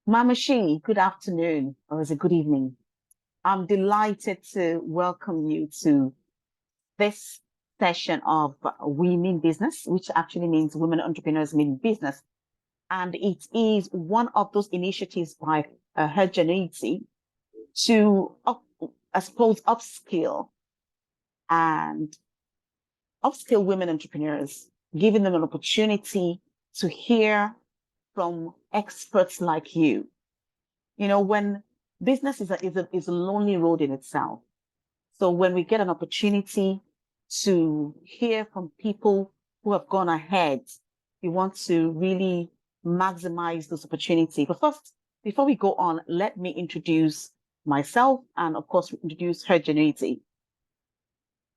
Mama Shee, good afternoon, or is it good evening? I'm delighted to welcome you to this session of Women Business, which actually means Women Entrepreneurs Mean Business. And it is one of those initiatives by Her Genuity to, I suppose, and upskill women entrepreneurs, giving them an opportunity to hear from experts like you. You know, when business is a lonely road in itself. So when we get an opportunity to hear from people who have gone ahead, we want to really maximize this opportunity. But first, before we go on, let me introduce myself and of course introduce Her Genuity.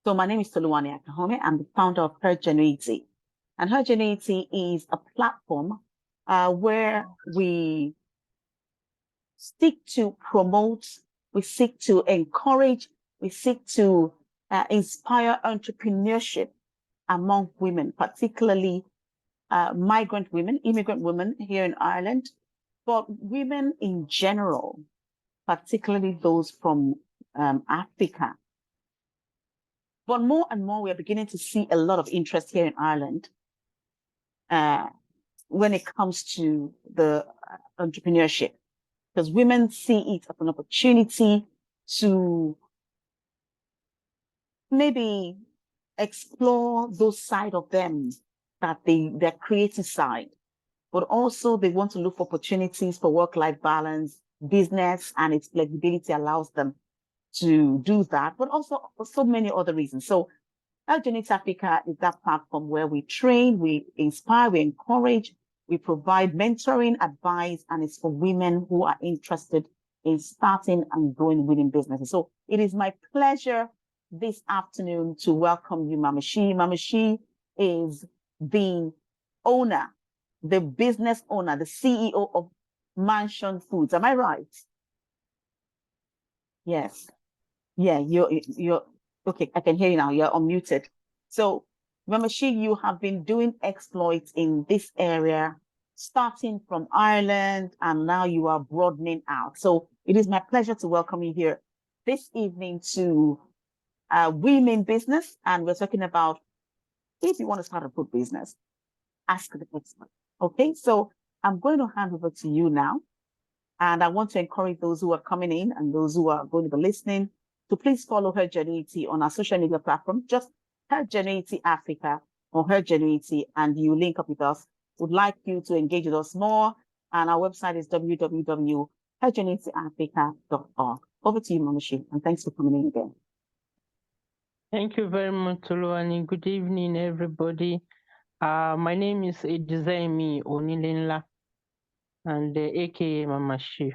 So my name is Toluwani Akahome. I'm the founder of Her Genuity. And Her Genuity is a platform where we seek to promote, we seek to encourage, we seek to inspire entrepreneurship among women, particularly migrant women, immigrant women here in Ireland, but women in general, particularly those from Africa. But more and more, we are beginning to see a lot of interest here in Ireland when it comes to the entrepreneurship, because women see it as an opportunity to maybe explore those side of them that their creative side, but also they want to look for opportunities for work-life balance, business, and its flexibility allows them to do that, but also for so many other reasons. So Algenix Africa is that platform where we train, we inspire, we encourage, we provide mentoring, advice, and it's for women who are interested in starting and growing winning businesses. So it is my pleasure this afternoon to welcome you, Mama Shee. Mama Shee is the owner, the business owner, the CEO of Mansion Foods. Am I right? Yes. Yeah, you're okay. I can hear you now. You're unmuted. So, Mama Shee, you have been doing exploits in this area, starting from Ireland, and now you are broadening out. So, it is my pleasure to welcome you here this evening to Women Business, and we're talking about if you want to start a food business, ask the expert. Okay, so I'm going to hand over to you now, and I want to encourage those who are coming in and those who are going to be listening to please follow Her Genuity on our social media platform, just Her Genuity Africa or Her Genuity, and you link up with us. Would like you to engage with us more, and our website is www.hergenuityafrica.org. Over to you, Mama Shee, and thanks for coming in again. Thank you very much, Toluwani. Good evening, everybody. My name is Edizemi Onilenla, and aka Mama Shee.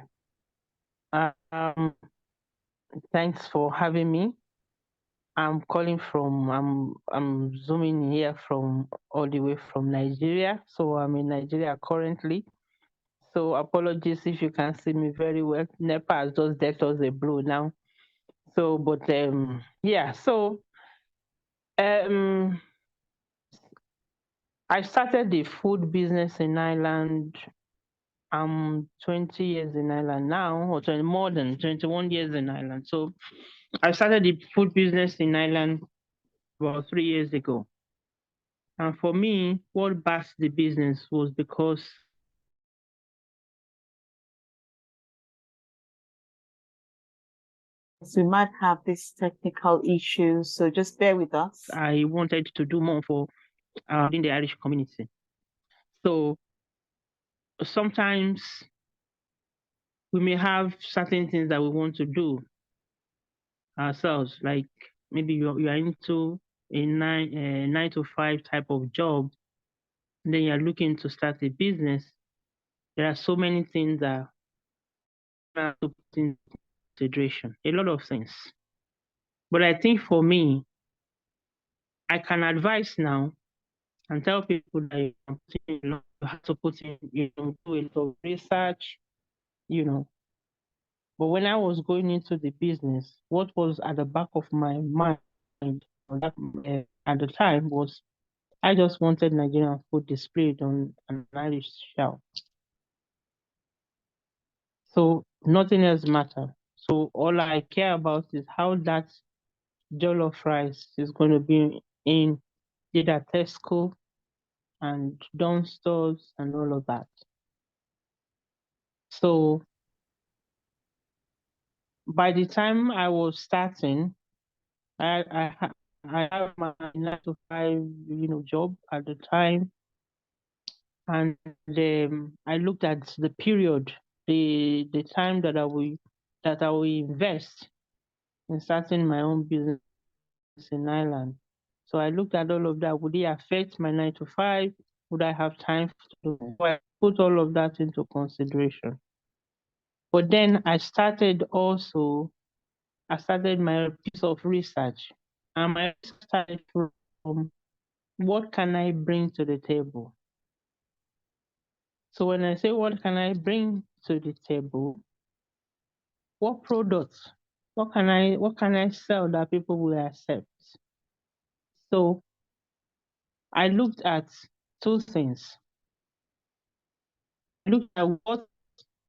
Thanks for having me. I'm zooming here from all the way from Nigeria. So I'm in Nigeria currently. So apologies if you can't see me very well. NEPA has just dealt us a blow now. So, but yeah, so I started the food business in Ireland. I'm 20 years in Ireland now, or more than 21 years in Ireland. So I started the food business in Ireland about 3 years ago. And for me, what backed the business was because So we might have this technical issue, so just bear with us. I wanted to do more for in the Irish community. So sometimes we may have certain things that we want to do ourselves, like maybe you are into a 9 to 5 type of job, and then you're looking to start a business. There are so many things that are to put in consideration, a lot of things. But I think for me, I can advise now and tell people that you have to put in, do a lot of research, But when I was going into the business, what was at the back of my mind at the time was I just wanted Nigerian food displayed on an Irish shelf. So nothing else matters. So all I care about is how that jollof rice is going to be in either Tesco and Dawn stores and all of that. So by the time I was starting, I have my 9 to 5, job at the time, and I looked at the period, the time that I will invest in starting my own business in Ireland. So I looked at all of that. Would it affect my 9 to 5? Would I have time to do it? So I put all of that into consideration. But then I started my piece of research, and my research started from what can I bring to the table. So when I say what can I bring to the table, what products, what can I sell that people will accept? So I looked at two things. I looked at what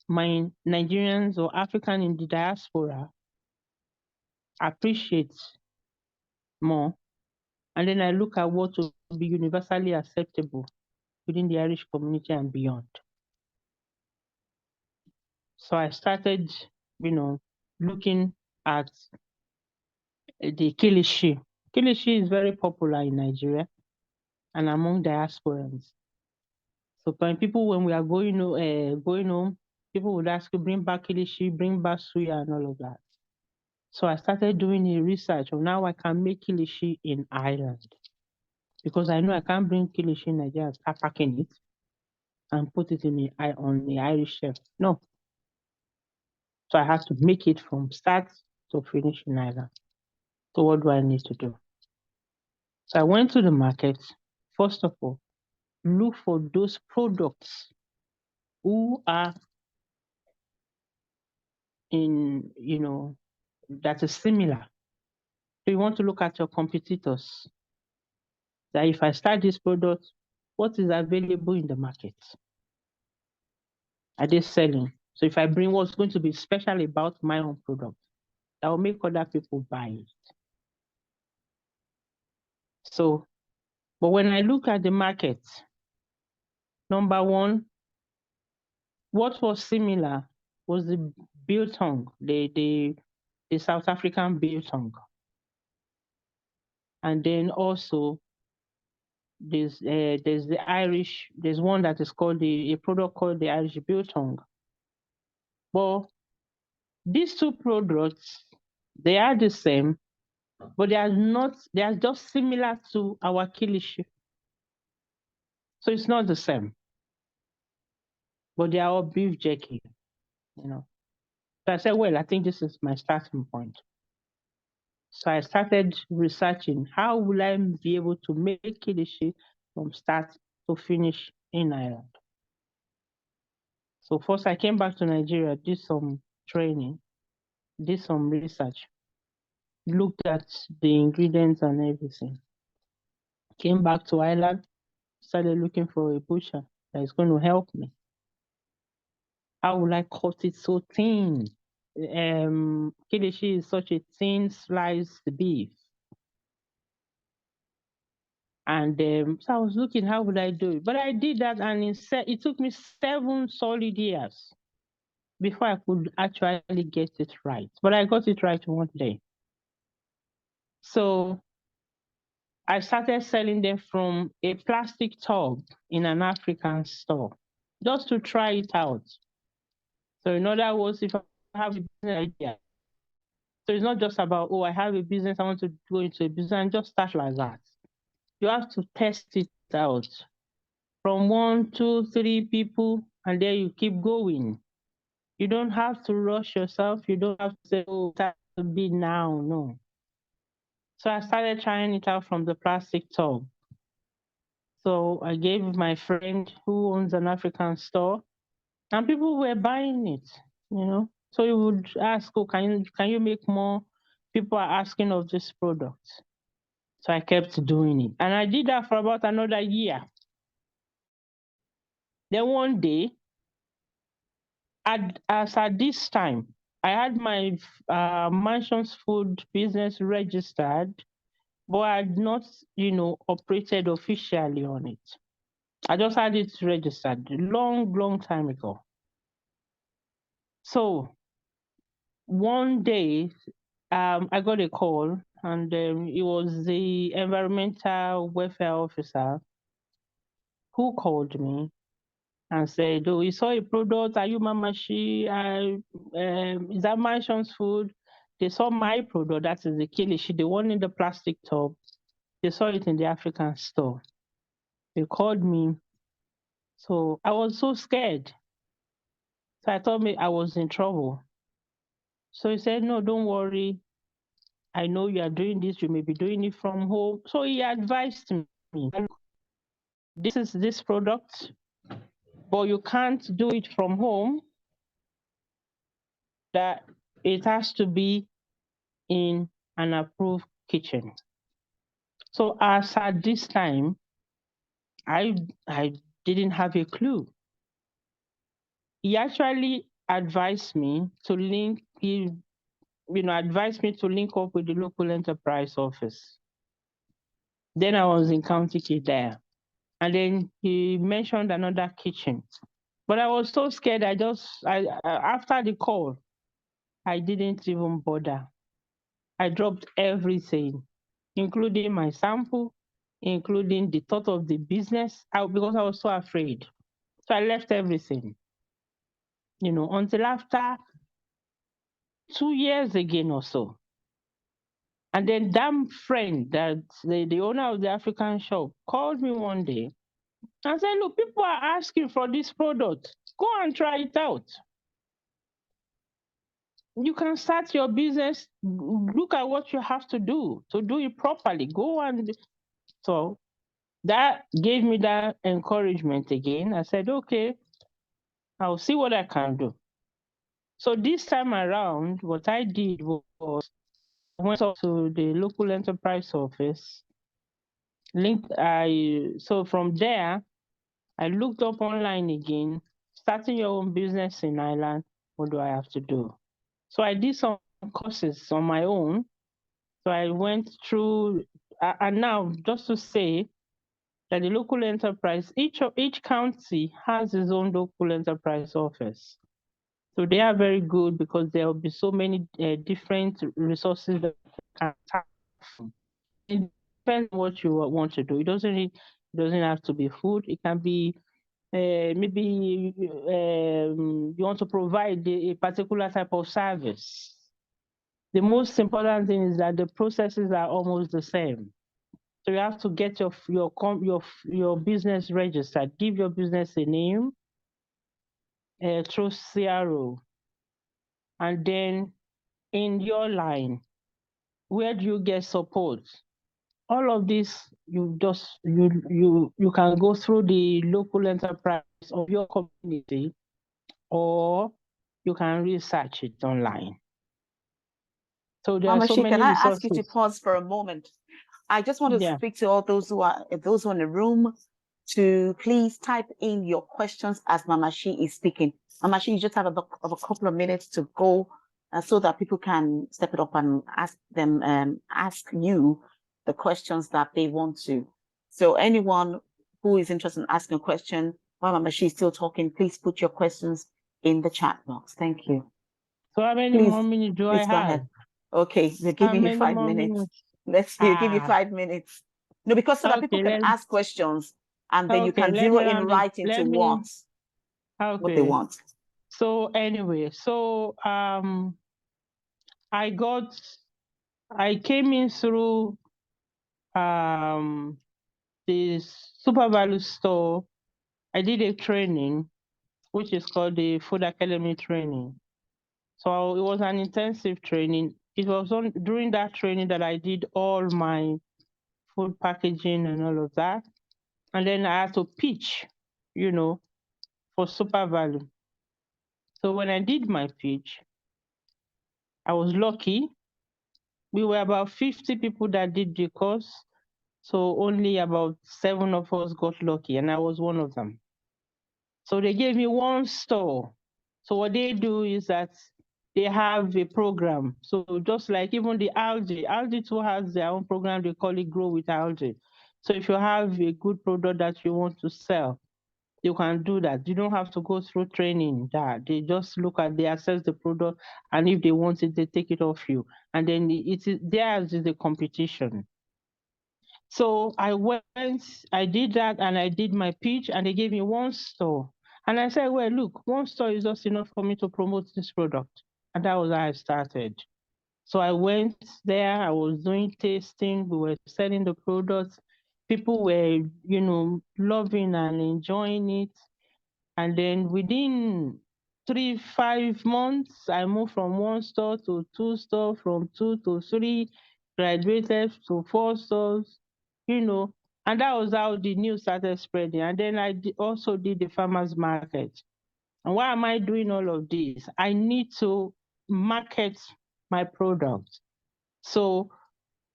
my Nigerians or African in the diaspora appreciate more, and then I look at what will be universally acceptable within the Irish community and beyond. So I started, looking at the kilishi. Kilishi is very popular in Nigeria and among diasporans. So when we are going home, people would ask you, bring back kilishi, bring back suya and all of that. So I started doing a research on how I can make kilishi in Ireland, because I know I can't bring kilishi in Nigeria and start packing it and put it on the Irish shelf. No. So I have to make it from start to finish in Ireland. So what do I need to do? So I went to the market. First of all, look for those products who are that is similar. So you want to look at your competitors. That if I start this product, what is available in the market? Are they selling? So if I bring what's going to be special about my own product, that will make other people buy it. So, but when I look at the market, number one, what was similar was the biltong, the South African biltong. And then also there's the Irish, there's one that is called a product called the Irish biltong. But these two products, they are the same, but they are just similar to our kilishi. So it's not the same. But they are all beef jerky, So I said, well, I think this is my starting point. So I started researching how will I be able to make kilishi from start to finish in Ireland. So first I came back to Nigeria, did some training, did some research, looked at the ingredients and everything. Came back to Ireland, started looking for a butcher that is going to help me. How will I cut it so thin? Kilishi is such a thin sliced beef. And so I was looking, how would I do it? But I did that, and it took me 7 solid years before I could actually get it right. But I got it right one day. So I started selling them from a plastic tub in an African store, just to try it out. So in other words, if I have a business idea, so it's not just about, I have a business, I want to go into a business and just start like that. You have to test it out from 1, 2, 3 people, and then you keep going. You don't have to rush yourself. You don't have to say, it has to be now. No. So I started trying it out from the plastic tub. So I gave my friend who owns an African store, and people were buying it, So you would ask, can you make more? People are asking of this product. So I kept doing it. And I did that for about another year. Then one day, as at this time, I had my mansion's food business registered, but I had not, operated officially on it. I just had it registered long time ago. So one day, I got a call, and it was the environmental welfare officer who called me and said, "Oh, we saw a product. Are you Mama Shee? Is that Mansion's food?" They saw my product, that is the kilishi, the one in the plastic tub. They saw it in the African store. They called me. So I was so scared. So I thought I was in trouble. So he said, "No, don't worry. I know you are doing this. You may be doing it from home." So he advised me, "This is this product, but you can't do it from home. That it has to be in an approved kitchen." So as at this time, I didn't have a clue. He actually advised me to link advised me to link up with the local enterprise office. Then I was in County Kildare. And then he mentioned another kitchen. But I was so scared, after the call, I didn't even bother. I dropped everything, including my sample, including the thought of the business, because I was so afraid. So I left everything, until after 2 years again or so. And then that friend, that the owner of the African shop, called me one day and said, "Look, people are asking for this product. Go and try it out. You can start your business. Look at what you have to do it properly. Go." And so that gave me that encouragement again. I said, "Okay, I'll see what I can do." So this time around, what I did was I went up to the local enterprise office. So from there, I looked up online again, starting your own business in Ireland. What do I have to do? So I did some courses on my own. So I went through, and now just to say that the local enterprise, each county has its own local enterprise office. So they are very good because there will be so many different resources that can tap from. It depends on what you want to do. It doesn't have to be food. It can be maybe you want to provide a particular type of service. The most important thing is that the processes are almost the same. So you have to get your business registered. Give your business a name through CRO, and then in your line, where do you get support? All of this you can go through the local enterprise of your community, or you can research it online. So there are Mama so Shee, can many I ask you to resources. pause for a moment? I just want to Yeah. speak to all those who are in the room to please type in your questions as Mama Shee is speaking. Mama Shee, you just have a couple of minutes to go so that people can step it up and ask you the questions that they want to. So anyone who is interested in asking a question while Mama Shee is still talking, please put your questions in the chat box. Thank you. So how many Please, more minutes do I please go have? ahead. Okay, we're How giving you many 5 minutes. more minutes? We'll give you Ah, 5 minutes. No, because so that people okay. can ask questions and then you can Let zero me in round it. right into what they Okay. want. So anyway, I came in through the Super Value store. I did a training, which is called the Food Academy training. So it was an intensive training. It was during that training that I did all my food packaging and all of that. And then I had to pitch, for Super Value. So when I did my pitch, I was lucky. We were about 50 people that did the course. So only about 7 of us got lucky, and I was one of them. So they gave me one store So what they do is that they have a program. So just like even the algae too has their own program. They call it Grow with Algae. So if you have a good product that you want to sell, you can do that. You don't have to go through training. That they just look at, they assess the product, and if they want it, they take it off you. And then it is theirs is the competition. So I did that, and I did my pitch, and they gave me one store. And I said, well, look, one store is just enough for me to promote this product. And that was how I started. So I went there, I was doing tasting, we were selling the products. People were, loving and enjoying it. And then within 5 months, I moved from one store to two stores, from two to three, graduated to 4 stores, and that was how the news started spreading. And then I also did the farmers market. And why am I doing all of this? I need to market my product. So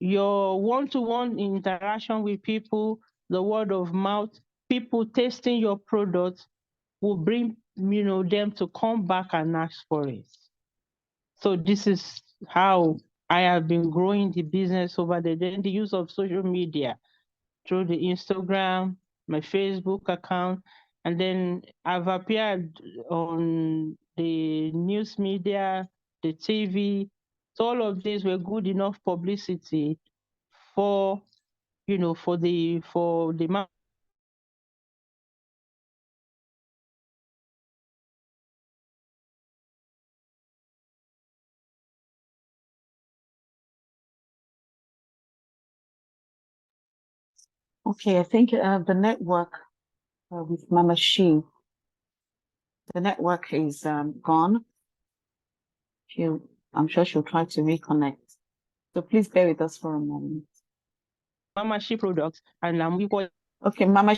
your one-to-one interaction with people, the word of mouth, people tasting your product will bring them to come back and ask for it. So this is how I have been growing the business over there. Then the use of social media through the Instagram, my Facebook account, and then I've appeared on the news media, the TV. So all of these were good enough publicity for the Okay, I think the network with Mama Shee, the network is gone. I'm sure she'll try to reconnect. So please bear with us for a moment. Mama Shee products, and I'm equal. Okay, Mama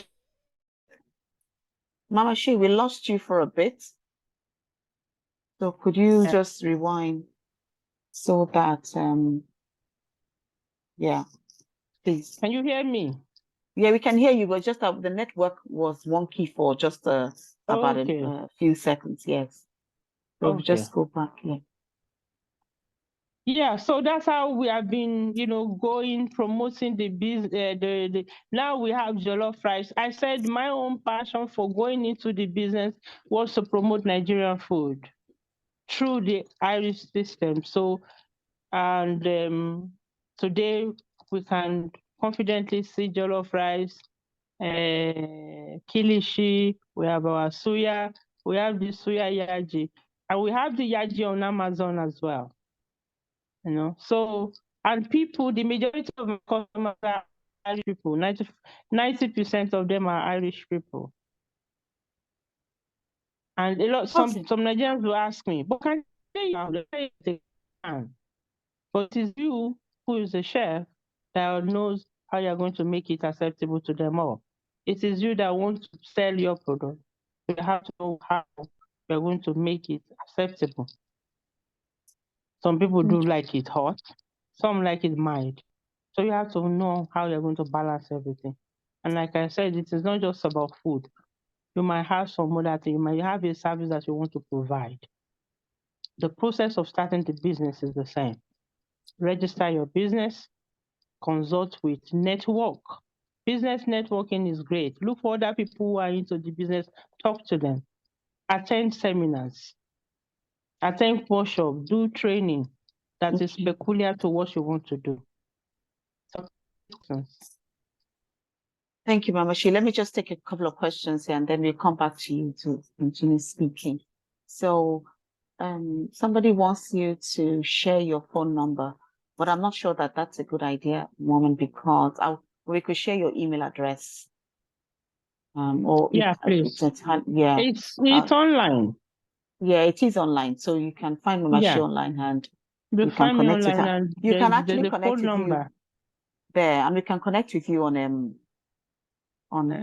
Shee, we lost you for a bit. So could you just rewind so that yeah, please. Can you hear me? Yeah, we can hear you, but just the network was wonky for just about a few seconds. Yes. So just go back. Yeah. Yeah, so that's how we have been, going, promoting the business. Now we have jollof rice. I said my own passion for going into the business was to promote Nigerian food through the Irish system. So, and today we can confidently see jollof rice, kilishi, we have our suya, we have the suya yaji, and we have the yaji on Amazon as well. So, and people, the majority of my customers are Irish people. 90% of them are Irish people. And some Nigerians will ask me, but can they can? But it is you who is the chef that knows how you're going to make it acceptable to them all. It is you that want to sell your product. You have to know how you're going to make it acceptable. Some people do like it hot, some like it mild. So you have to know how you're going to balance everything. And like I said, it is not just about food. You might have some other thing. You might have a service that you want to provide. The process of starting the business is the same. Register your business, consult with network. Business networking is great. Look for other people who are into the business, talk to them. Attend seminars, attend workshops, do training that is peculiar to what you want to do. Thank you, Mama Shee. Let me just take a couple of questions here and then we'll come back to you to continue speaking. So somebody wants you to share your phone number, but I'm not sure that that's a good idea, woman, because we could share your email address. Please. It's online. Yeah, it is online. So you can find Mama Shee online and you can connect with her. You can actually connect with you there, and we can connect with you on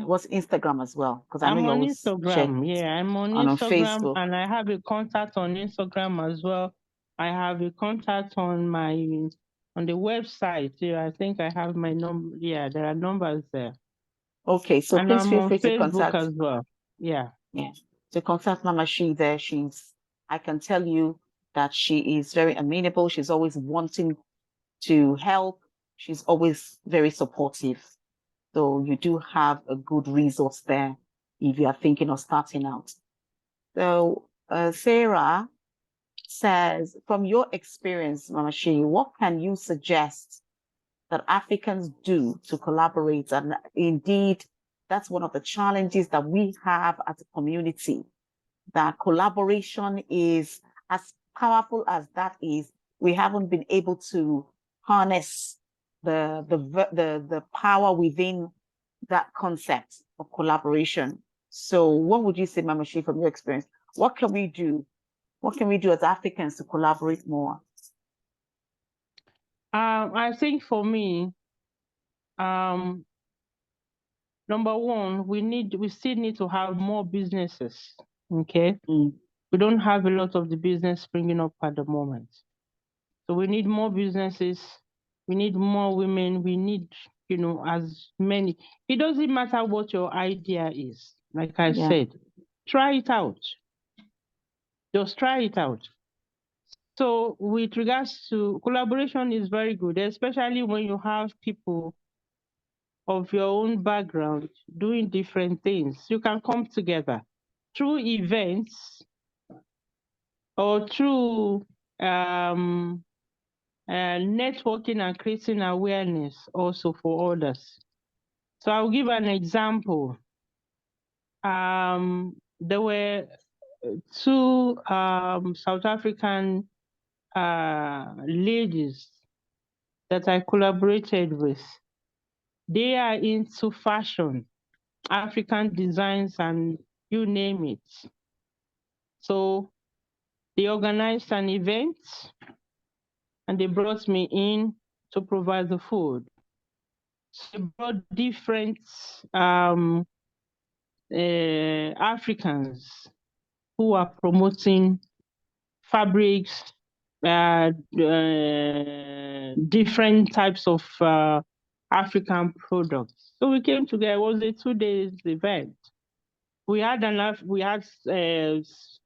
what's Instagram as well, because I know you're always Instagram. I'm on Instagram, Facebook. And I have a contact on Instagram as well. I have a contact on the website. Yeah, I think I have my number. Yeah, there are numbers there. Okay, so and please I'm feel on free Facebook to contact as well. Yeah. To contact Mama Shee there. She's I can tell you that she is very amenable. She's always wanting to help. She's always very supportive. So you do have a good resource there if you are thinking of starting out. So Sarah says, from your experience, Mama Shee, what can you suggest that Africans do to collaborate? And indeed, that's one of the challenges that we have as a community, that collaboration is as powerful as that is, we haven't been able to harness the power within that concept of collaboration. So what would you say, Mama Shee, from your experience? What can we do? What can we do as Africans to collaborate more? I think for me, number one, we still need to have more businesses. Okay. We don't have a lot of the business springing up at the moment. So we need more businesses. We need more women. We need, as many. It doesn't matter what your idea is. Like I said, try it out. Just try it out. So with regards to collaboration is very good, especially when you have people of your own background doing different things. You can come together through events or through networking and creating awareness also for others. So I'll give an example. There were two South African ladies that I collaborated with. They are into fashion, African designs, and you name it. So they organized an event and they brought me in to provide the food. So they brought different Africans who are promoting fabrics, different types of African products. So we came together. It was a 2 days event. We had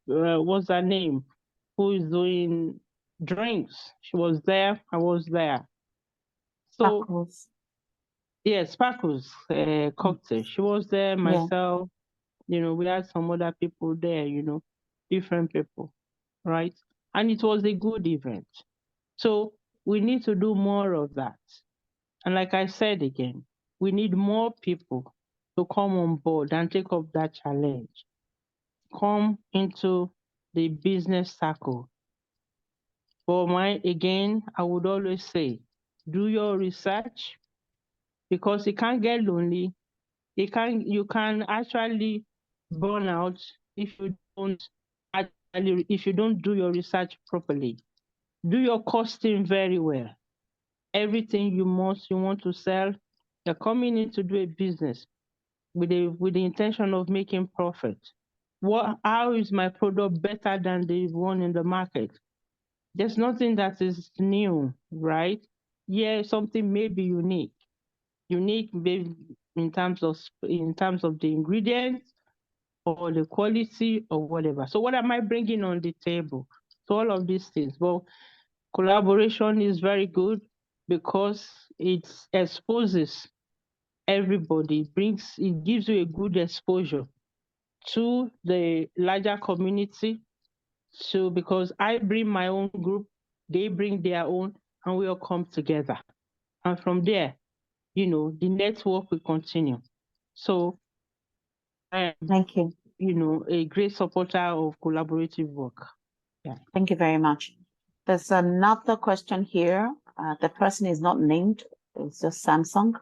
what's her name? Who is doing drinks? She was there. I was there. So Sparkles. yes, Sparkles cocktail. She was there. Myself. We had some other people there. Different people, right? And it was a good event. So we need to do more of that. And like I said again, we need more people to come on board and take up that challenge. Come into the business circle. For mine, again, I would always say, do your research, because it can get lonely. You can actually burn out if you don't do your research properly. Do your costing very well. Everything you want to sell, you're coming in to do a business with the intention of making profit. How is my product better than the one in the market? There's nothing that is new, right? Yeah, something may be unique. Unique maybe in terms of the ingredients or the quality or whatever. So what am I bringing on the table? So all of these things. Well, collaboration is very good because it exposes everybody, it gives you a good exposure to the larger community. So because I bring my own group, they bring their own, and we all come together. And from there, the network will continue. So I am, Thank you. A great supporter of collaborative work. Yeah. Thank you very much. There's another question here. The person is not named. It's just Samsung.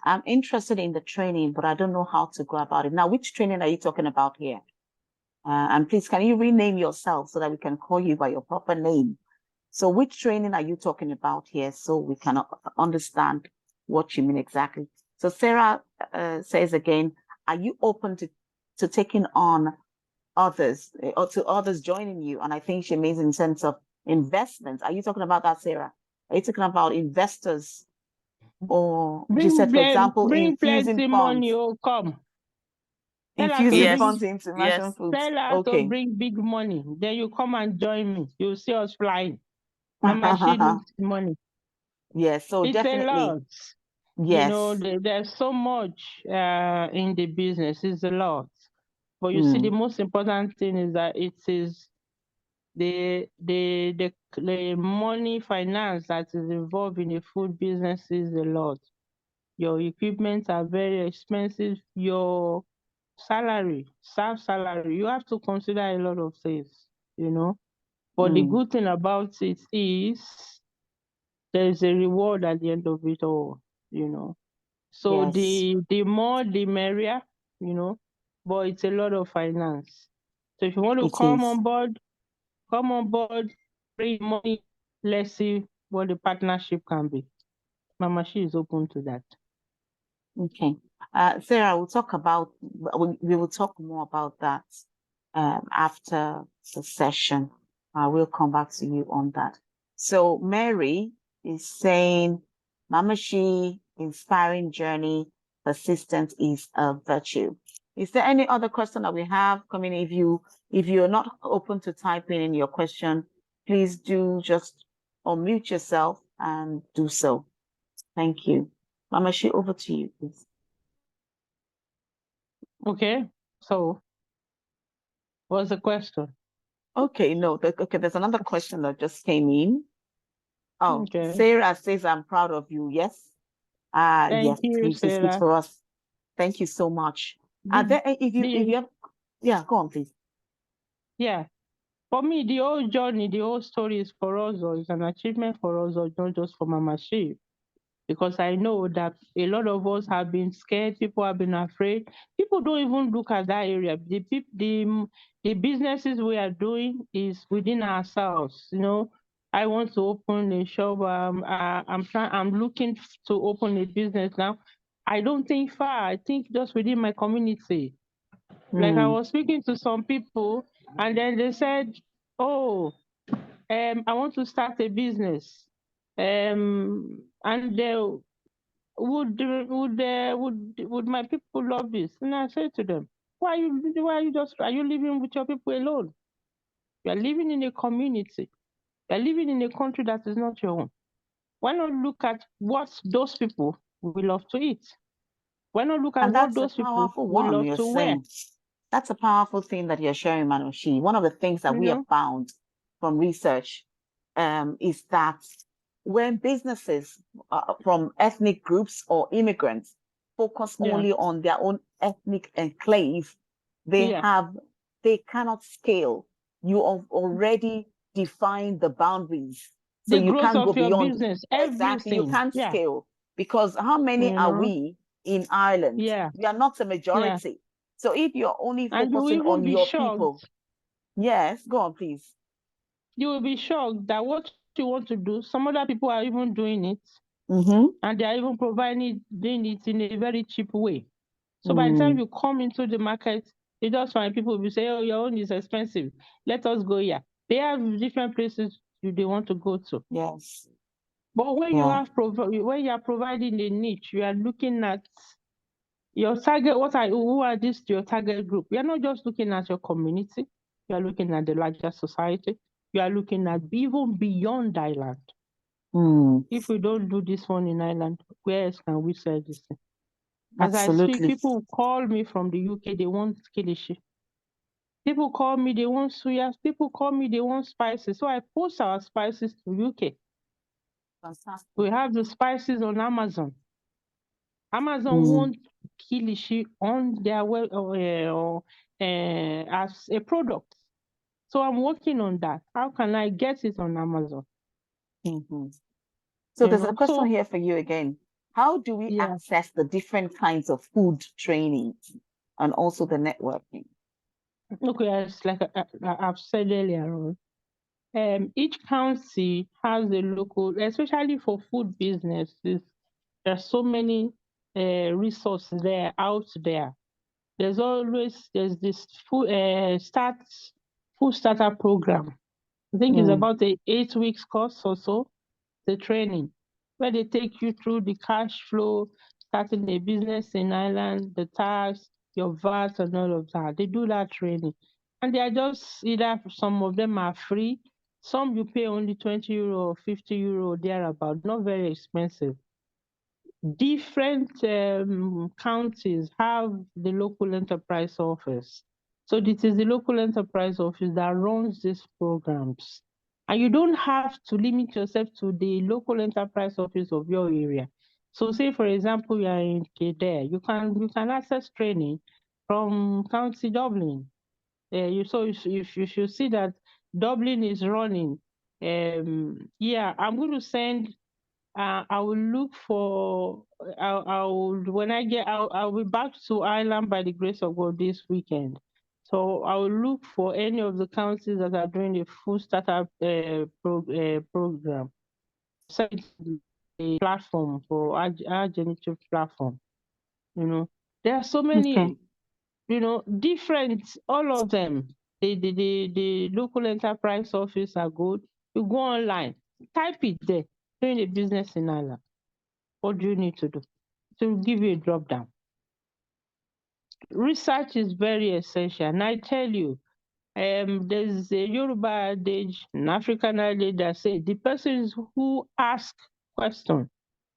I'm interested in the training, but I don't know how to go about it. Now, which training are you talking about here? And please, can you rename yourself so that we can call you by your proper name? So which training are you talking about here so we can understand what you mean exactly? So Sarah says again, are you open to taking on others or to others joining you? And I think she means in terms of investments. Are you talking about that, Sarah? Are you talking about investors? Or she said, for example, bring infusing plenty funds? money, come. Tell her to Infusing bring funds into immersion foods. tell her to Okay. bring big money. Then you come and join me. You'll see us flying. Mama Shee needs money. Yes, so It's a definitely, lot. yes. There's so much in the business. It's a lot. But you see, the Mm, most important thing is that it is the money finance that is involved in the food business is a lot. Your equipment are very expensive. Your staff salary, you have to consider a lot of things, you know. But the mm, good thing about it is there is a reward at the end of it all, you know. So yes, the more the merrier, you know, but it's a lot of finance. So if you want to it is. come on board, bring money, let's see what the partnership can be. Mama Shee is open to that. Okay. Sarah, we will talk more about that after the session. We'll come back to you on that. So Mary is saying, Mama Shee, inspiring journey, persistence is a virtue. Is there any other question that we have coming? If you're not open to typing in your question, please do just unmute yourself and do so. Thank you. Mama Shee, over to you, please. Okay. So what's the question? Okay, no, okay, there's another question that just came in. Oh, Okay. Sarah says, I'm proud of you. Yes. Thank Yes, you, it speaks Sarah. for us. Thank you so much. Are The, there, if the you have, yeah, go on, please. yeah. For me, the whole journey, the whole story is for us, or it's an achievement for us, or not just for Mama Shee. Because I know that a lot of us have been scared, people have been afraid. People don't even look at that area. The businesses we are doing is within ourselves. You know, I want to open a shop. I'm looking to open a business now. I don't think far. I think just within my community. Like I Hmm. was speaking to some people, and then they said, "Oh, I want to start a business." And they would my people love this? And I said to them, are you living with your people alone? You are living in a community. You are living in a country that is not your own. Why not look at what those people will love to eat? Why not look at And what that's a those people powerful will one love you're to wear? saying. That's a powerful thing that you're sharing, Manoshi. One of the things that You we have know? found from research is that when businesses from ethnic groups or immigrants focus Yeah. only on their own ethnic enclave, they Yeah. have they cannot scale. You have already defined the boundaries, so The you growth can't go of your beyond. business, Exactly, you everything. can't Yeah. scale because how many You are know? we in Ireland? Yeah. We are not a Yeah. majority. So if you're only And you will focusing even on be your people, shocked. yes, go on, please. You will be shocked that what you want to do, some other people are even doing it, Mm-hmm. and they are even doing it in a very cheap way. So by the time Mm, you come into the market, you just find people will say, "Oh, your own is expensive. Let us go here." They have different places they want to go to. yes. But when Yeah. when you are providing a niche, you are looking at your target. Who are these your target group? You are not just looking at your community. You are looking at the larger society. You are looking at even beyond Ireland. Mm, If we don't do this one in Ireland, where else can we sell this thing? As I speak, absolutely. people call me from the UK, they want kilishi. People call me, they want suyas. People call me, they want spices. So I post our spices to UK. Fantastic. We have the spices on Amazon. Amazon Mm, wants kilishi on their as a product. So I'm working on that. How can I get it on Amazon? hmm. So there's a question So here for you again. How do we yeah, access the different kinds of food trainings and also the networking? okay, it's like I've said earlier on. Each county has a local, especially for food businesses. There's so many resources there out there. There's this food starter program. I think it's Mm, about a 8 weeks course or so, the training, where they take you through the cash flow, starting a business in Ireland, the tax, your VAT and all of that. They do that training. And they are just either some of them are free, some you pay only 20 euro or 50 euro thereabout, not very expensive. Different counties have the local enterprise office. So this is the local enterprise office that runs these programs. And you don't have to limit yourself to the local enterprise office of your area. So say, for example, you are in Kildare, you can access training from County Dublin. You should see that Dublin is running. Yeah, I'm going to send I will look for. I'll when I get. I'll be back to Ireland by the grace of God this weekend. So I will look for any of the counties that are doing the full startup program. So it's a platform for our genitive platform. You know, there are so Okay. many. Different. All of them. The local enterprise office are good. You go online, type it there. Doing a business in Ireland. What do you need to do? To give you a drop down. Research is very essential. And I tell you, there's a Yoruba adage, an African adage that says the persons who ask questions,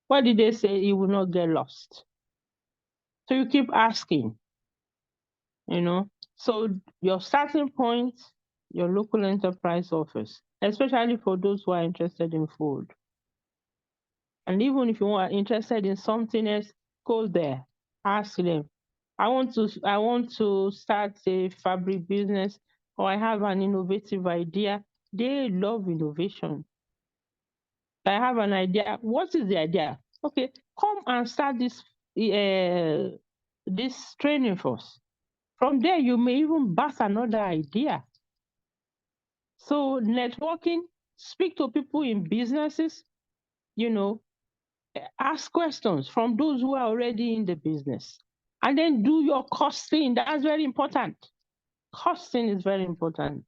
what did they say? He will not get lost. So you keep asking, So your starting point, your local enterprise office, especially for those who are interested in food. And even if you are interested in something else, go there, ask them. I want to start a fabric business, or I have an innovative idea. They love innovation. I have an idea. What is the idea? Okay, come and start this training for us. From there, you may even birth another idea. So networking, speak to people in businesses, ask questions from those who are already in the business. And then do your costing. That's very important. Costing is very important.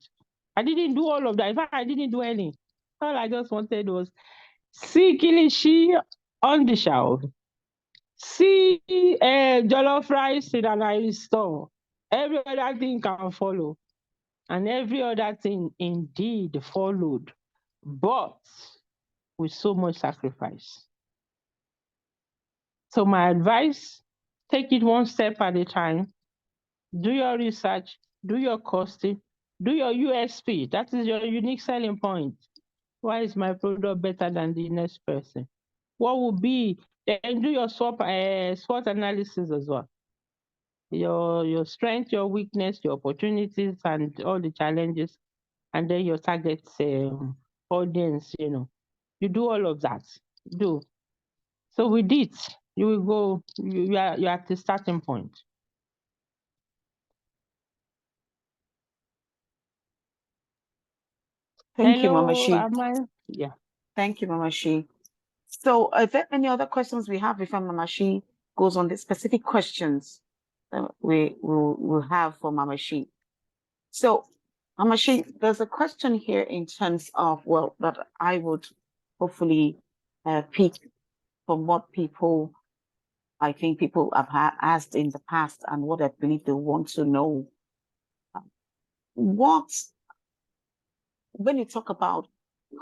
I didn't do all of that. In fact, I didn't do any. All I just wanted was see kilishi on the shelf, see jollof rice in an Irish store. Every other thing can follow. And every other thing indeed followed, but with so much sacrifice. So my advice, take it one step at a time. Do your research, do your costing, do your USP. That is your unique selling point. Why is my product better than the next person? What will be, then do your SWOT analysis as well. Your strength, your weakness, your opportunities, and all the challenges, and then your target audience, You do all of that. Do. So with it, you will go, you're at the starting point. Thank you, Mama Hello, Shee. Yeah. Thank you, Mama Shee. So, are there any other questions we have before Mama Shee goes on the specific questions that we will have for Mama Shee? So, Mama Shee, there's a question here in terms of, that I would hopefully pick from what I think people have asked in the past and what I believe they want to know. When you talk about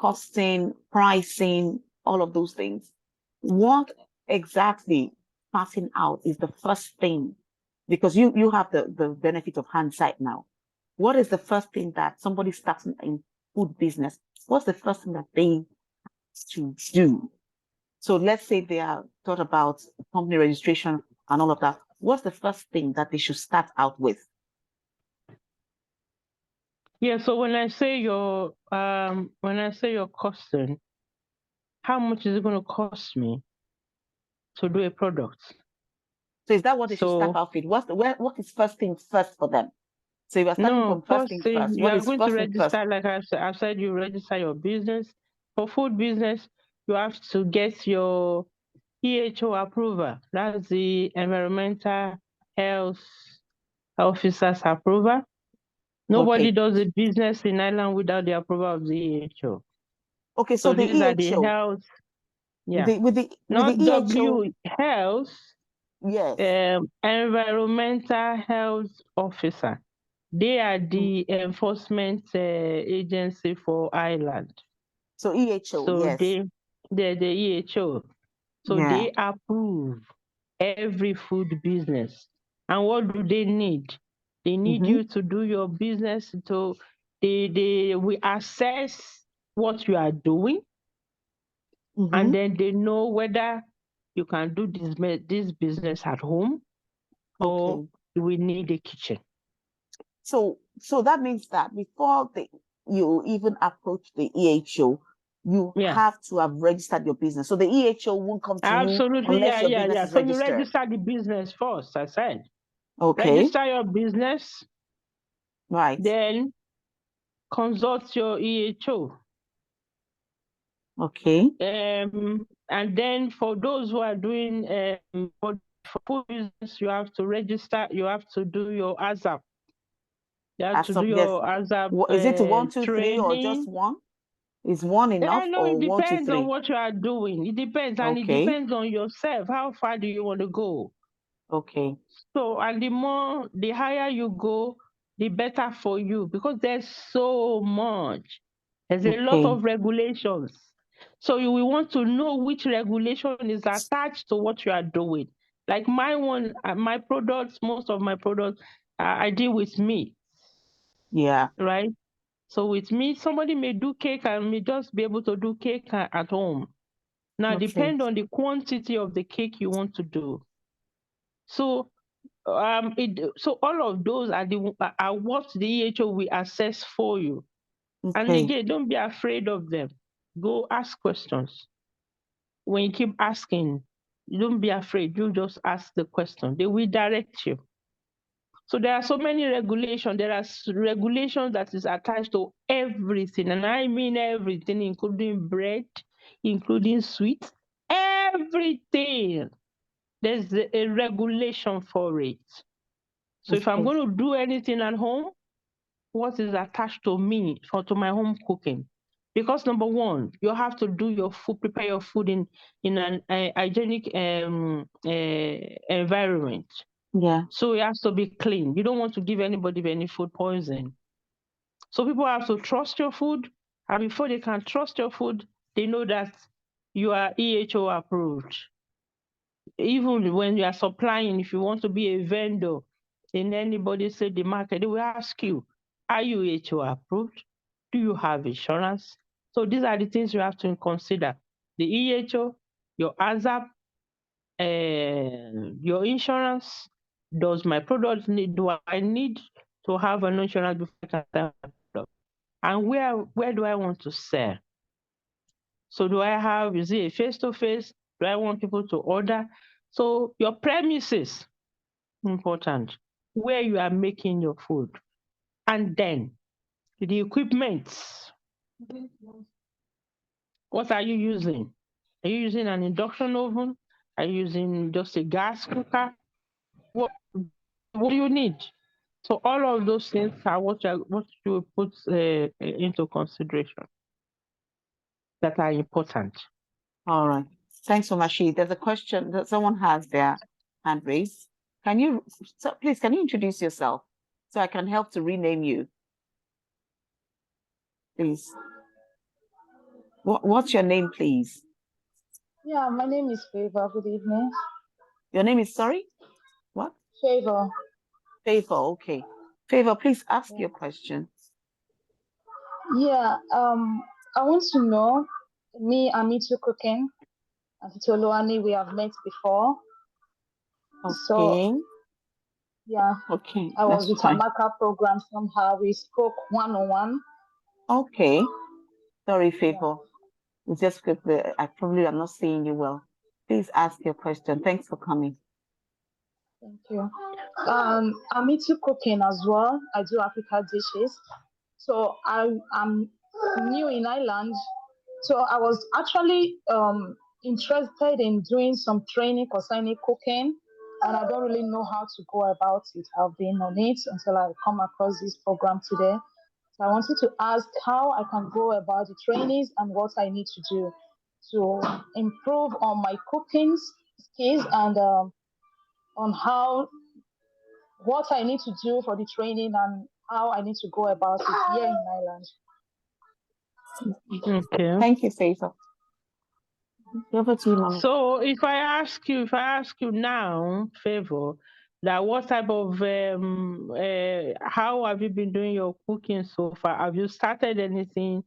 costing, pricing, all of those things, what exactly passing out is the first thing? Because you have the benefit of hindsight now. What is the first thing that somebody starting in food business, what's the first thing that they have to do? So let's say they are thought about company registration and all of that. What's the first thing that they should start out with? Yeah, so when I say your costing, how much is it going to cost me to do a product? So is that what they should start out with? What is first thing first for them? So you are starting from first thing first. You What are is going to first thing first? register, like I said, you register your business. For food business, you have to get your EHO approval. That's the Environmental Health Officers approval. Nobody does a business in Ireland without the approval of the EHO. Okay, so So the these are the EHO, health, with the not EHO, W Health. Yes. Environmental health officer. They are the enforcement agency for Ireland. So EHO, So yes. they're the EHO. So Yeah. they approve every food business. And what do they need? They need Mm-hmm. you to do your business. To they we assess what you are doing, Mm-hmm. and then they know whether you can do this business at home or Okay. we need a kitchen. So that means that before you even approach the EHO, you Yeah, have to have registered your business. So the EHO won't come to you absolutely. unless Yeah, your yeah, business yeah. is So you registered. register the business first, I said. Okay. Register your business, Right. then consult your EHO. Okay. And then for those who are doing for food business, you have to register. You have to do your ASAP. You have to As do of yes. your ASAP Is it 1, 2, 3 or just training. one? Is one enough No, or it one, two, depends on three? what you are doing. It depends, and it Okay. depends on yourself. How far do you want to go? Okay. So, and the higher you go, the better for you, because there's so much. There's a lot Okay. of regulations. So you will want to know which regulation is attached to what you are doing. Like my products, most of my products, I deal with meat, Yeah. right? So with meat, somebody may do cake and may just be able to do cake at home. Now, Okay. depend on the quantity of the cake you want to do. So so all of those are what the EHO will assess for you. And Okay. again, don't be afraid of them. Go ask questions. When you keep asking, you don't be afraid. You just ask the question. They will direct you. So there are so many regulations. There are regulations that is attached to everything, and I mean everything, including bread, including sweets, everything. There's a regulation for it. So if I'm Okay. going to do anything at home, what is attached to me or to my home cooking? Because number one, you have to do your food, prepare your food in an hygienic environment. Yeah. So it has to be clean. You don't want to give anybody any food poison. So people have to trust your food, and before they can trust your food, they know that you are EHO approved. Even when you are supplying, if you want to be a vendor in anybody say the market, they will ask you, are you EHO approved? Do you have insurance? So these are the things you have to consider. The EHO, your ASAP, your insurance. Does my product do I need to have an insurance before I can sell my product? And where do I want to sell? So is it a face-to-face? Do I want people to order? So your premises, important, where you are making your food. And then the equipment. What are you using? Are you using an induction oven? Are you using just a gas cooker? What do you need? So all of those things are what you put into consideration that are important. All right. Thanks, Mama Shee. There's a question that someone has their hand raised. Please, can you introduce yourself so I can help to rename you, please? What's your name, please? Yeah, my name is Favor. Good evening. Your name is, sorry? What? Favor. Favor. Okay. Favor, please ask Yeah. your question. Yeah. I want to know. I'm into cooking. And Titoluani, we have met before. So Okay. yeah, Okay. I was That's with fine. Amaka program somehow. We spoke one on one. Okay. Sorry, Yeah. Favor. It's just because I probably am not seeing you well. Please ask your question. Thanks for coming. Thank you. I'm into cooking as well. I do Africa dishes. So I'm new in Ireland. So I was actually interested in doing some training concerning cooking, and I don't really know how to go about it. I've been on it until I come across this program today. So I wanted to ask how I can go about the trainings and what I need to do to improve on my cooking skills and on what I need to do for the training and how I need to go about it here in Ireland. Okay. Thank you, Faisal. Over to you, Mama. So if I ask you now, Favor, that what type of how have you been doing your cooking so far? Have you started anything?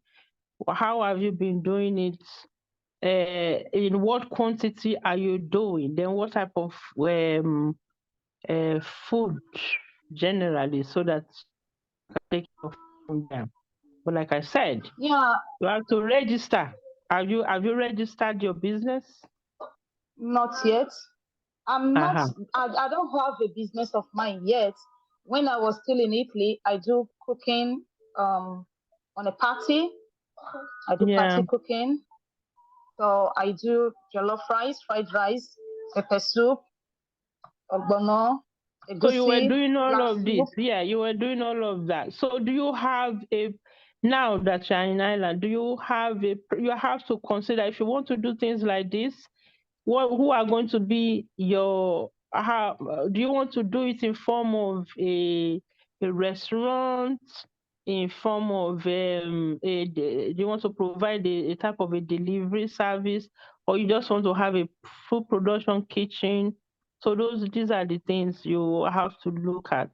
How have you been doing it? In what quantity are you doing? Then what type of food generally, so that you can take your from them. But like I said, Yeah, you have to register. Have you registered your business? not yet. I'm not. Uh-huh. I don't have a business of mine yet. When I was still in Italy, I do cooking on a party. I do Yeah. party cooking. So I do jollof rice, fried rice, pepper soup, ogbono, So you were egusi, doing all black of this. soup. Yeah, you were doing all of that. So do you have now that you're in Ireland, do you have you have to consider, if you want to do things like this, who are going to be your, how do you want to do it in form of a restaurant, in form of do you want to provide a type of a delivery service, or you just want to have a food production kitchen? So these are the things you have to look at.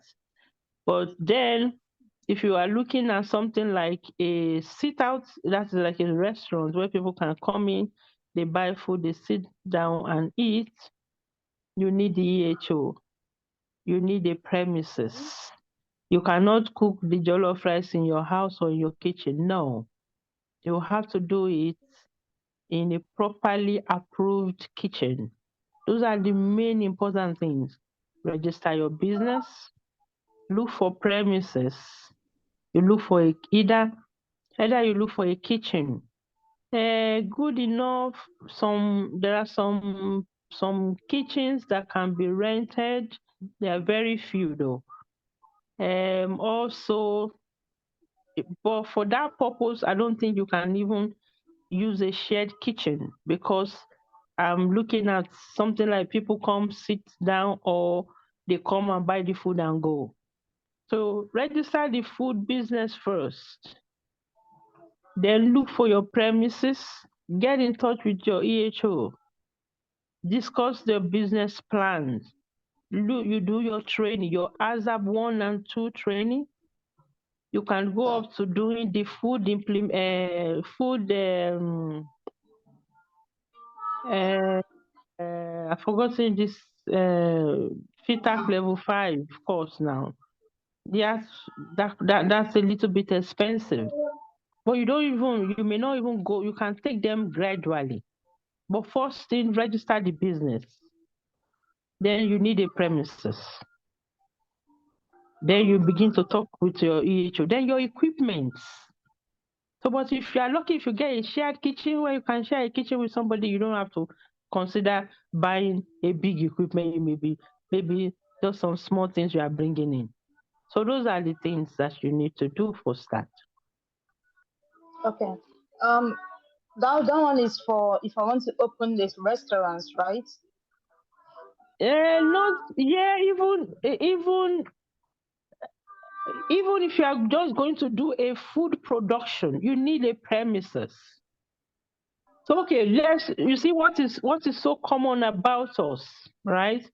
But then if you are looking at something like a sit out, that's like a restaurant where people can come in, they buy food, they sit down and eat, you need the EHO, you need the premises. You cannot cook the jollof rice in your house or in your kitchen. No. You have to do it in a properly approved kitchen. Those are the main important things. Register your business, look for premises, you look for either you look for a kitchen. Good enough. There are some kitchens that can be rented. There are very few though. Also, but for that purpose, I don't think you can even use a shared kitchen, because I'm looking at something like people come sit down, or they come and buy the food and go. So register the food business first. Then look for your premises. Get in touch with your EHO. Discuss the business plans. You do your training, your ASAP 1 and 2 training. You can go up to doing the food I've forgotten this FITAC level 5 course now. Yes, that's a little bit expensive. But you may not even go, you can take them gradually. But first thing, register the business. Then you need a premises. Then you begin to talk with your EHO. Then your equipment. So, but if you are lucky, if you get a shared kitchen where you can share a kitchen with somebody, you don't have to consider buying a big equipment. Maybe just some small things you are bringing in. So those are the things that you need to do for start. Okay. That one is for if I want to open this restaurants, right? Not yeah, even if you are just going to do a food production, you need a premises. So okay, you see what is so common about us, right?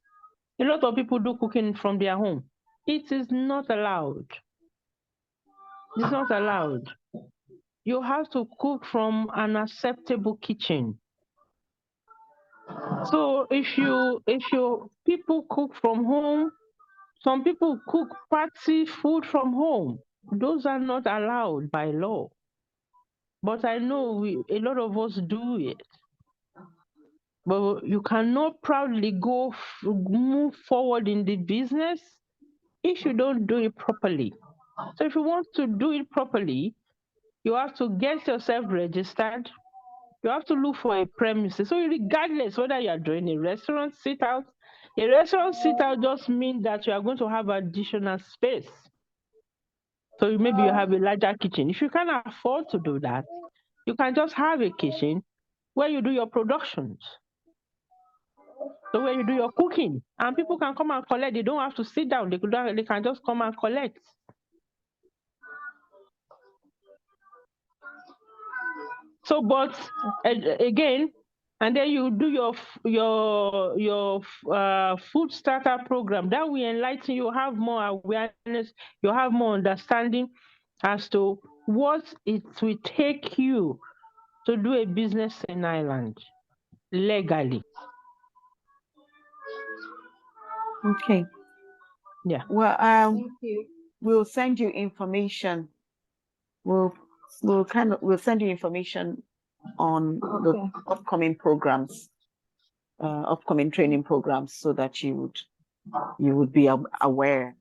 A lot of people do cooking from their home. It is not allowed. It's not allowed. You have to cook from an acceptable kitchen. So if you people cook from home, some people cook party food from home. Those are not allowed by law. But I know a lot of us do it. But you cannot proudly move forward in the business if you don't do it properly. So if you want to do it properly, you have to get yourself registered. You have to look for a premises. So regardless whether you are doing a restaurant sit out just means that you are going to have additional space. So maybe you have a larger kitchen. If you can afford to do that, you can just have a kitchen where you do your productions. So where you do your cooking, and people can come and collect. They don't have to sit down. They can just come and collect. So, but again, and then you do your food starter program. That will enlighten you. Have more awareness. You have more understanding as to what it will take you to do a business in Ireland legally. Okay. Yeah. Well, Thank you. we'll send you information. We'll send you information on the Okay. upcoming programs, upcoming training programs, so that you would be aware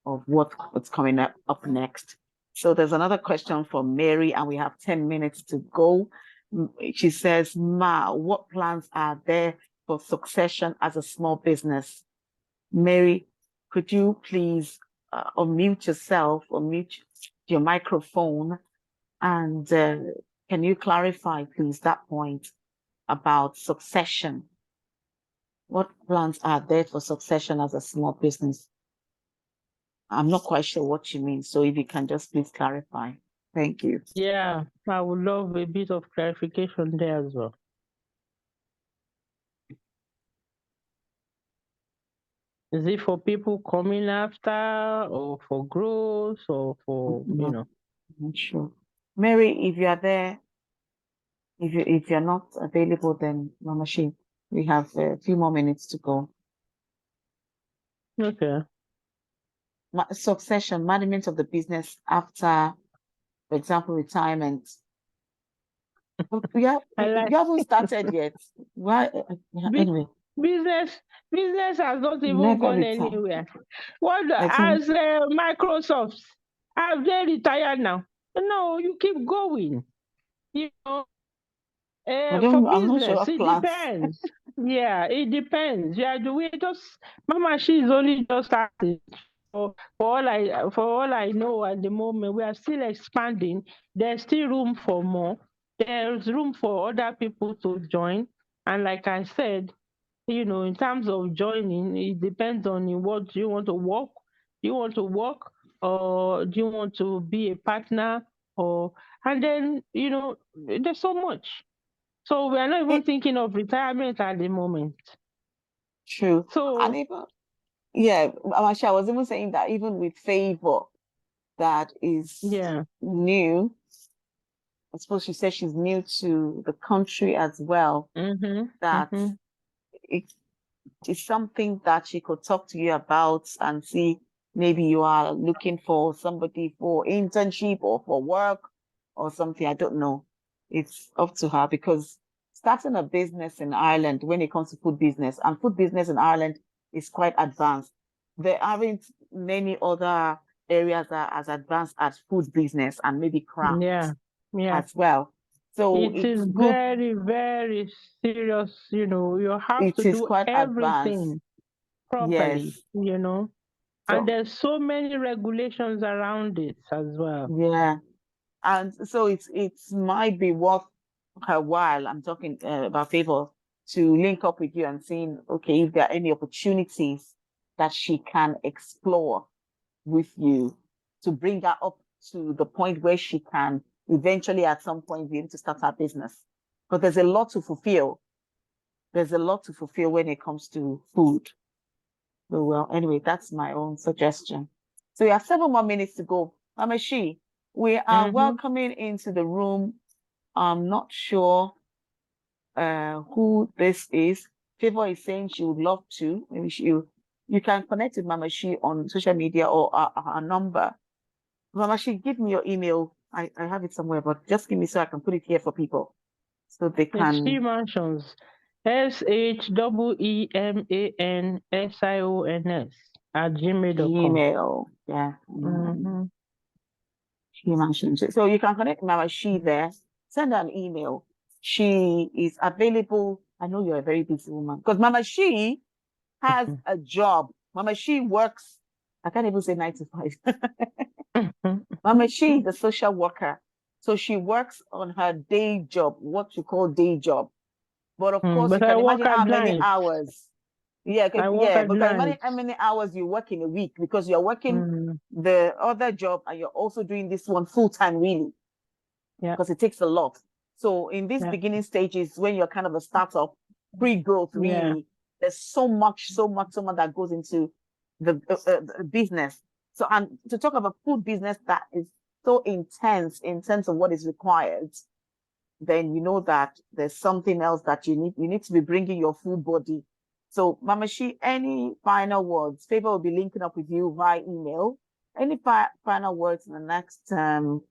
of what's coming up next. So there's another question from Mary, and we have 10 minutes to go. She says, Ma, what plans are there for succession as a small business? Mary, could you please unmute yourself, unmute your microphone, and can you clarify, please, that point about succession? What plans are there for succession as a small business? I'm not quite sure what you mean, so if you can just please clarify. Thank you. Yeah, I would love a bit of clarification there as well. Is it for people coming after, or for growth, or for I'm not sure. Mary, if you are there, if you're not available, then Mama Shee, we have a few more minutes to go. Okay. Succession, management of the business after, for example, retirement. You haven't started yet. Why? Anyway, Business has not even never gone retire. anywhere. What Exactly. as Microsoft? Have they retired now? No, you keep going. You know, for I'm not sure business, of it plans. depends. Yeah, it depends. Yeah, the way just Mama, she is only just starting. For all I know at the moment, we are still expanding. There's still room for more. There's room for other people to join. And like I said, in terms of joining, it depends on what do you want to work. Do you want to work, or do you want to be a partner? And then, there's so much. So we are not even thinking of retirement at the moment. True. So And even, yeah, Amasha, I was even saying that even with Favor, that is new. I suppose she said she's new to the country as well. That it's something that she could talk to you about and see, maybe you are looking for somebody for internship or for work or something. I don't know. It's up to her, because starting a business in Ireland, when it comes to food business, and food business in Ireland is quite advanced. There aren't many other areas that are as advanced as food business, and maybe craft as well. So it it's is good. very, very serious. You have It to is do quite advanced. everything properly. Yes. And there's so many regulations around it as well. Yeah. And so it might be worth her while. I'm talking about Favor, to link up with you and seeing, okay, if there are any opportunities that she can explore with you to bring her up to the point where she can eventually at some point be able to start her business. But there's a lot to fulfill. There's a lot to fulfill when it comes to food. So, well, anyway, that's my own suggestion. So we have 7 more minutes to go. Mama Shee, we are welcoming into the room. I'm not sure who this is. Favor is saying she would love to. Maybe you can connect with Mama Shee on social media or her number. Mama Shee, give me your email. I have it somewhere, but just give me so I can put it here for people, so they can. She mentions SHEEMANSIONS@gmail.com. Gmail, yeah. She mentioned it. So you can connect Mama Shee there. Send her an email. She is available. I know you're a very busy woman, because Mama Shee has a job. Mama Shee works. I can't even say 9 to 5. Mama Shee is a social worker. So she works on her day job, what you call day job. But of course, But you I can work imagine at how many night. hours. Yeah, I work at because night. how many hours you work in a week, because you're working the other job and you're also doing this one full time, really, Yeah. because it takes a lot. So in these beginning stages, when you're kind of a startup, pre-growth, really, there's so much that goes into the business. So, and to talk about food business that is so intense in terms of what is required, then you know that there's something else that you need to be bringing your full body. So Mama Shee, any final words? Favor will be linking up with you via email. Any final words in the next 2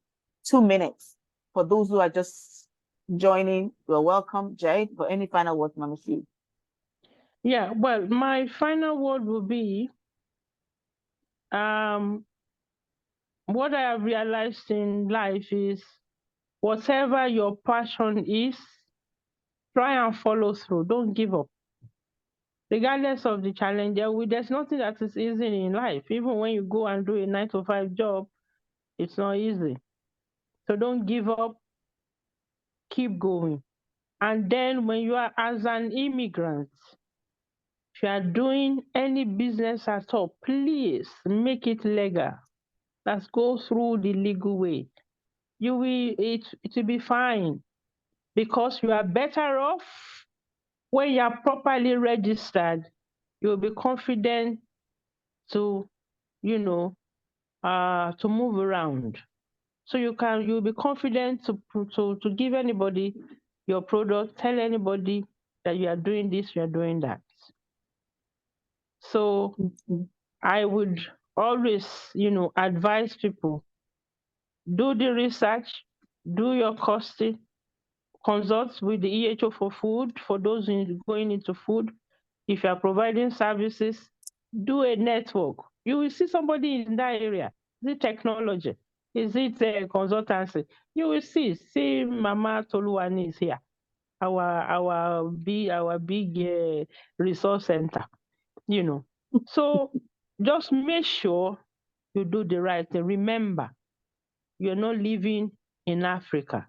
minutes for those who are just joining? You're welcome, Jade. But any final words, Mama Shee? Yeah, well, my final word will be what I have realized in life is whatever your passion is, try and follow through. Don't give up. Regardless of the challenge, there's nothing that is easy in life. Even when you go and do a 9 to 5 job, it's not easy. So don't give up, keep going. And then when you are as an immigrant, if you are doing any business at all, please make it legal. Let's go through the legal way. It will be fine, because you are better off when you are properly registered. You'll be confident to, to move around. So you'll be confident to give anybody your product, tell anybody that you are doing this, you are doing that. So I would always, advise people, do the research, do your costing, consult with the EHO for food, for those going into food. If you are providing services, do a network. You will see somebody in that area. Is it technology? Is it consultancy? You will see Mama Toluwani is here, our big resource center. So just make sure you do the right thing. Remember, you're not living in Africa,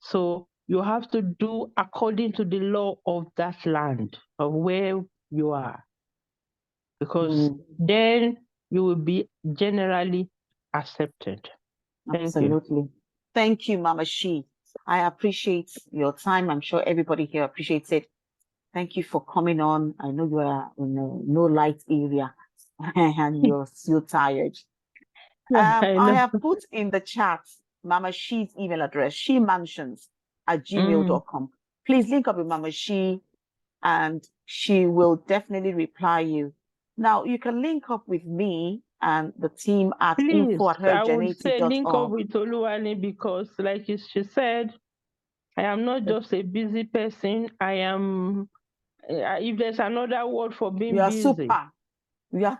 so you have to do according to the law of that land, of where you are, because then you will be generally accepted. Absolutely. Thank you. Thank you, Mama Shee. I appreciate your time. I'm sure everybody here appreciates it. Thank you for coming on. I know you are in a no light area and you're still tired. I have put in the chat Mama Shee's email address, sheemansions@gmail.com. Please link up with Mama Shee and she will definitely reply you. Now, you can link up with me and the team at I would say link up info@hergeneity.org. with Oluwani, because like she said, I am not just a busy person. I am, if there's another word for being You are busy. super. Yeah.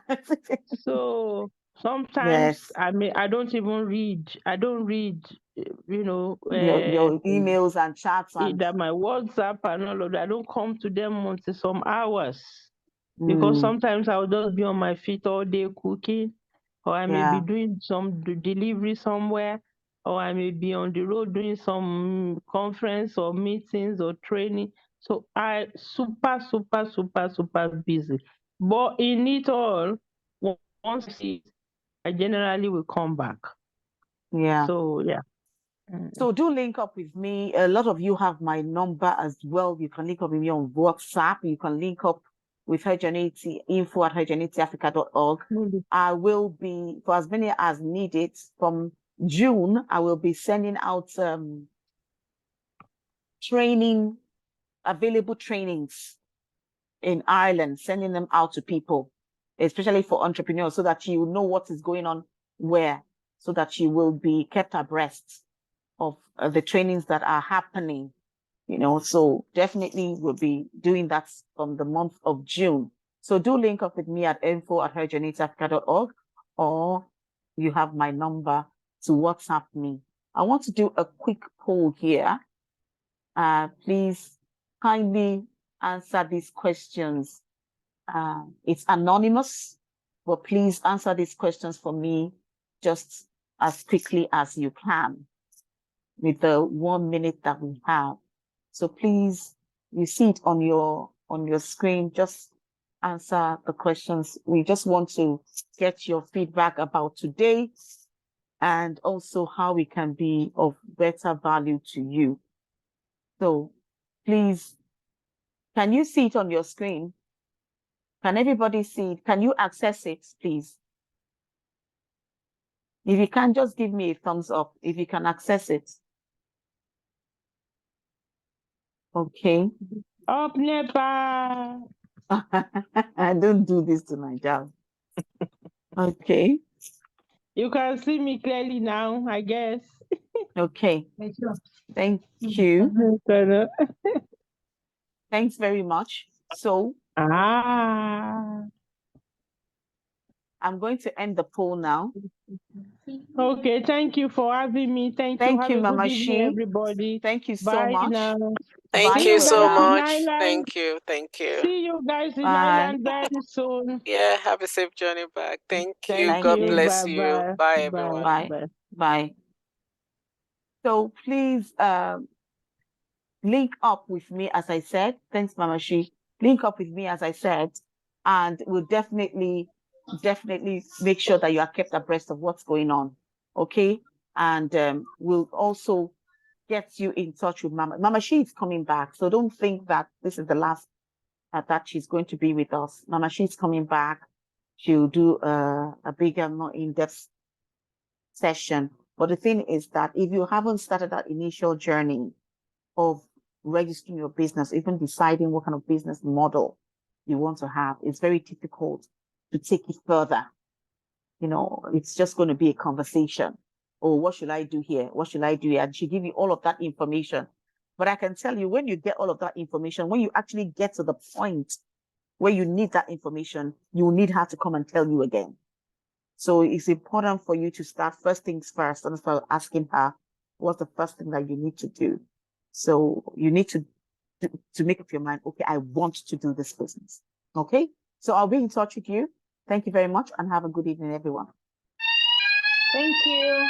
So sometimes I don't even read. I don't read, your emails and chats and either my WhatsApp and all of that. I don't come to them until some hours, because sometimes I'll just be on my feet all day cooking, or I may be doing some delivery somewhere, or I may be on the road doing some conference or meetings or training. So I super busy. But in it all, once I see it, I generally will come back. Yeah. So yeah. So do link up with me. A lot of you have my number as well. You can link up with me on WhatsApp. You can link up with Hergeneity, info@hergeneityafrica.org. I will be, for as many as needed, from June, I will be sending out available trainings in Ireland, sending them out to people, especially for entrepreneurs, so that you know what is going on where, so that you will be kept abreast of the trainings that are happening, so definitely we'll be doing that from the month of June. So do link up with me at info@hergeneitaafrica.org, or you have my number to WhatsApp me. I want to do a quick poll here. Please kindly answer these questions. It's anonymous, but please answer these questions for me just as quickly as you can with the 1 minute that we have. So please, you see it on on your screen. Just answer the questions. We just want to get your feedback about today and also how we can be of better value to you. So please, can you see it on your screen? Can everybody see it? Can you access it, please? If you can, just give me a thumbs up if you can access it. Okay. Up NEPA. I don't do this to my job. Okay. You can see me clearly now, I guess. Okay. Thank you. Thanks very much. So Ah. I'm going to end the poll now. Okay, thank you for having me. Thank you. Thank Have you, a Mama good evening, Shee. everybody. Thank you so Bye much. now. Thank Bye you for so now. much. Island. Thank you. Thank you. See you guys in Bye. Ireland very soon. Yeah, have a safe journey back. Thank you. Thank God you. bless Bye you. bye. Bye, everyone. Bye. Bye. Bye. So please link up with me, as I said. Thanks, Mama Shee. Link up with me, as I said, and we'll definitely make sure that you are kept abreast of what's going on. Okay? And we'll also get you in touch with Mama. Mama Shee is coming back, so don't think that this is the last that she's going to be with us. Mama Shee's coming back. She'll do a bigger, more in-depth session. But the thing is that if you haven't started that initial journey of registering your business, even deciding what kind of business model you want to have, it's very difficult to take it further. You know, it's just going to be a conversation. Oh, what should I do here? What should I do here? And she'll give you all of that information. But I can tell you, when you get all of that information, when you actually get to the point where you need that information, you need her to come and tell you again. So it's important for you to start first things first and start asking her, what's the first thing that you need to do? So you need to make up your mind, okay, I want to do this business. Okay? So I'll be in touch with you. Thank you very much and have a good evening, everyone. Thank you.